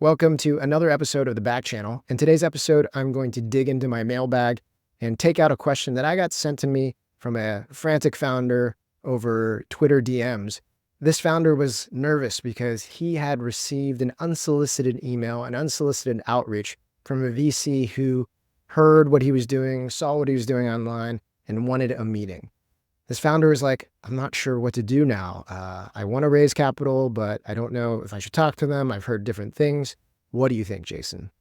Welcome to another episode of the Back Channel. In today's episode, I'm going to dig into my mailbag and take out a question that I got sent to me from a frantic founder over Twitter DMs. This founder was nervous because he had received an unsolicited email, an unsolicited outreach from a VC who heard what he was doing, saw what he was doing online, and wanted a meeting. This founder is like, I'm not sure what to do now. I want to raise capital, but I don't know if I should talk to them. I've heard different things. What do you think, Jason?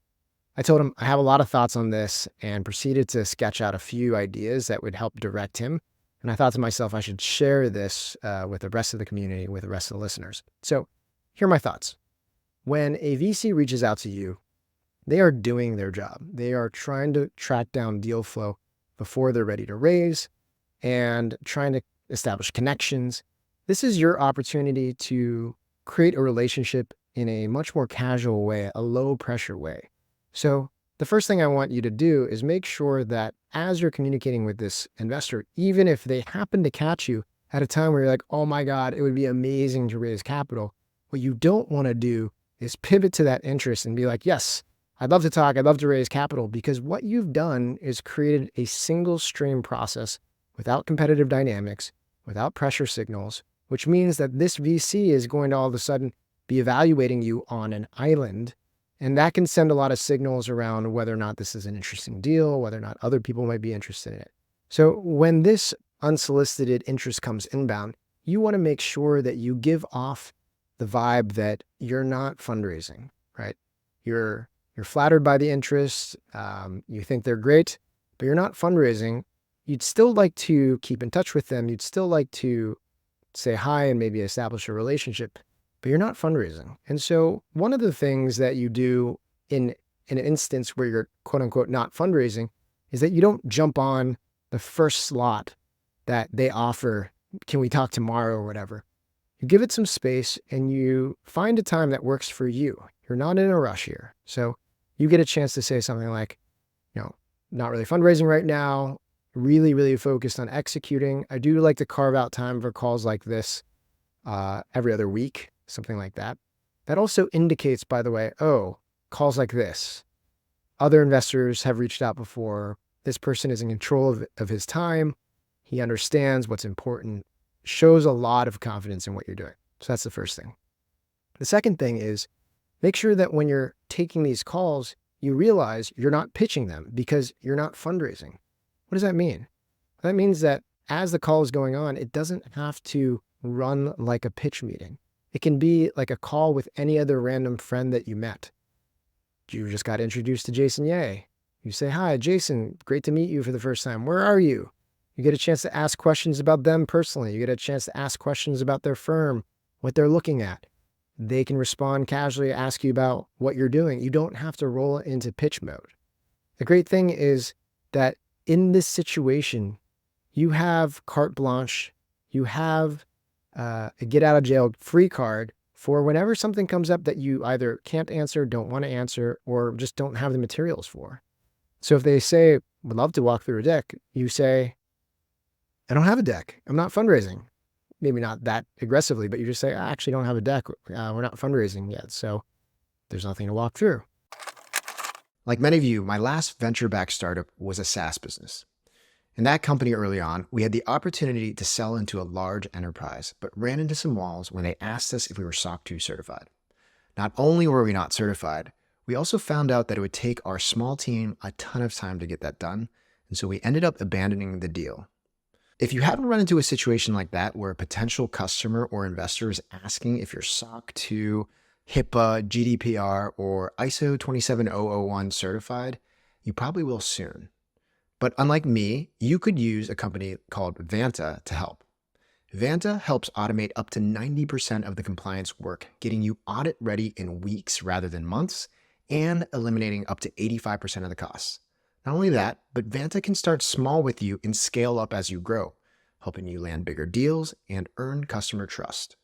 I told him I have a lot of thoughts on this and proceeded to sketch out a few ideas that would help direct him. And I thought to myself, I should share this with the rest of the community, with the rest of the listeners. So here are my thoughts. When a VC reaches out to you, they are doing their job. They are trying to track down deal flow before they're ready to raise, and trying to establish connections. This is your opportunity to create a relationship in a much more casual way, a low pressure way. So the first thing I want you to do is make sure that as you're communicating with this investor, even if they happen to catch you at a time where you're like, oh my God, it would be amazing to raise capital, what you don't want to do is pivot to that interest and be like, yes, I'd love to talk, I'd love to raise capital, because what you've done is created a single stream process without competitive dynamics, without pressure signals, which means that this VC is going to all of a sudden be evaluating you on an island. And that can send a lot of signals around whether or not this is an interesting deal, whether or not other people might be interested in it. So when this unsolicited interest comes inbound, you want to make sure that you give off the vibe that you're not fundraising, right? You're flattered by the interest, you think they're great, but you're not fundraising. You'd still like to keep in touch with them. You'd still like to say hi and maybe establish a relationship, but you're not fundraising. And so one of the things that you do in an instance where you're quote unquote not fundraising is that you don't jump on the first slot that they offer. Can we talk tomorrow or whatever? You give it some space and you find a time that works for you. You're not in a rush here. So you get a chance to say something like, not really fundraising right now. Really, really focused on executing. I do like to carve out time for calls like this every other week, something like that. That also indicates, by the way, calls like this. Other investors have reached out before. This person is in control of his time. He understands what's important. Shows a lot of confidence in what you're doing. So that's the first thing. The second thing is make sure that when you're taking these calls, you realize you're not pitching them because you're not fundraising. What does that mean? That means that as the call is going on, it doesn't have to run like a pitch meeting. It can be like a call with any other random friend that you met. You just got introduced to Jason Ye. You say, hi, Jason, great to meet you for the first time. Where are you? You get a chance to ask questions about them personally. You get a chance to ask questions about their firm, what they're looking at. They can respond casually, ask you about what you're doing. You don't have to roll into pitch mode. The great thing is that in this situation, you have carte blanche, you have a get out of jail free card for whenever something comes up that you either can't answer, don't want to answer, or just don't have the materials for. So if they say, would love to walk through a deck, you say, I don't have a deck. I'm not fundraising. Maybe not that aggressively, but you just say, I actually don't have a deck. We're not fundraising yet, so there's nothing to walk through. Like many of you, my last venture-backed startup was a SaaS business. In that company early on, we had the opportunity to sell into a large enterprise, but ran into some walls when they asked us if we were SOC 2 certified. Not only were we not certified, we also found out that it would take our small team a ton of time to get that done, and so we ended up abandoning the deal. If you haven't run into a situation like that where a potential customer or investor is asking if you're SOC 2, HIPAA, GDPR, or ISO 27001 certified, you probably will soon. But unlike me, you could use a company called Vanta to help. Vanta helps automate up to 90% of the compliance work, getting you audit ready in weeks rather than months, and eliminating up to 85% of the costs. Not only that, but Vanta can start small with you and scale up as you grow, helping you land bigger deals and earn customer trust.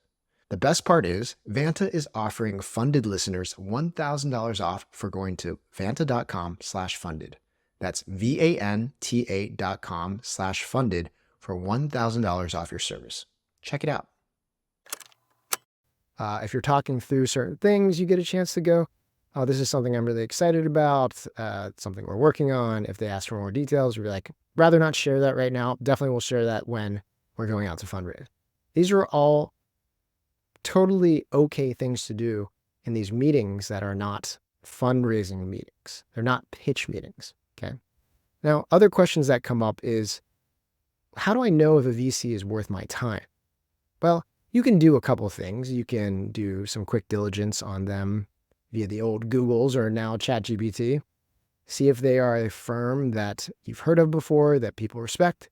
The best part is Vanta is offering funded listeners $1,000 off for going to vanta.com/funded. That's VANTA.com/funded for $1,000 off your service. Check it out. If you're talking through certain things, you get a chance to go, oh, this is something I'm really excited about, something we're working on. If they ask for more details, we're like, rather not share that right now. Definitely we'll share that when we're going out to fundraise. These are all totally okay things to do in these meetings that are not fundraising meetings. They're not pitch meetings, okay? Now, other questions that come up is, how do I know if a VC is worth my time? Well, you can do a couple of things. You can do some quick diligence on them via the old Googles or now ChatGPT. See if they are a firm that you've heard of before, that people respect.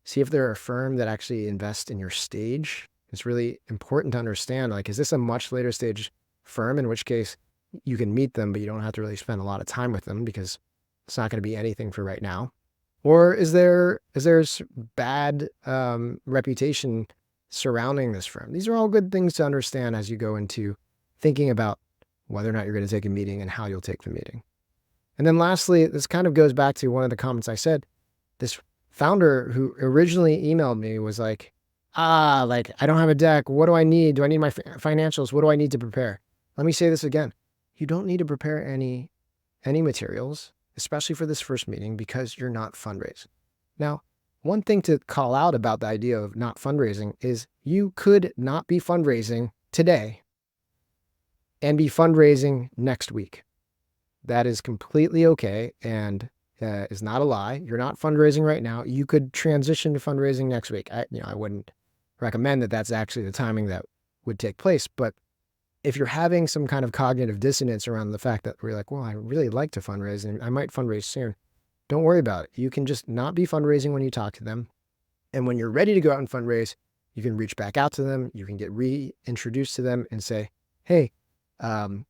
See if they're a firm that actually invests in your stage. It's really important to understand, like, is this a much later stage firm, in which case you can meet them, but you don't have to really spend a lot of time with them because it's not going to be anything for right now? Or is there bad reputation surrounding this firm? These are all good things to understand as you go into thinking about whether or not you're going to take a meeting and how you'll take the meeting. And then lastly, this kind of goes back to one of the comments I said. This founder who originally emailed me was like, I don't have a deck. What do I need? Do I need my financials? What do I need to prepare? Let me say this again. You don't need to prepare any materials, especially for this first meeting, because you're not fundraising. Now, one thing to call out about the idea of not fundraising is you could not be fundraising today and be fundraising next week. That is completely okay and is not a lie. You're not fundraising right now. You could transition to fundraising next week. I wouldn't recommend that that's actually the timing that would take place. But if you're having some kind of cognitive dissonance around the fact that we're like, well, I really like to fundraise and I might fundraise soon, don't worry about it. You can just not be fundraising when you talk to them. And when you're ready to go out and fundraise, you can reach back out to them. You can get reintroduced to them and say, hey, I'm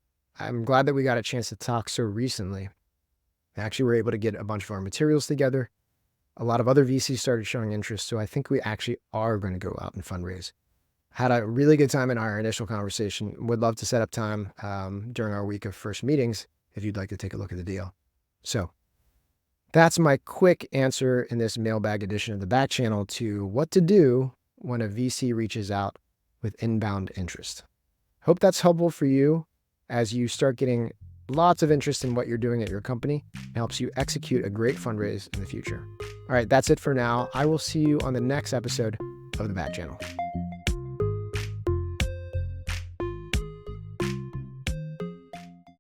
glad that we got a chance to talk so recently. Actually, we're able to get a bunch of our materials together. A lot of other VCs started showing interest, so I think we actually are going to go out and fundraise. Had a really good time in our initial conversation. Would love to set up time during our week of first meetings if you'd like to take a look at the deal. So that's my quick answer in this mailbag edition of the back channel to what to do when a VC reaches out with inbound interest. Hope that's helpful for you as you start getting lots of interest in what you're doing at your company. It helps you execute a great fundraise in the future. All right, that's it for now. I will see you on the next episode of the back channel.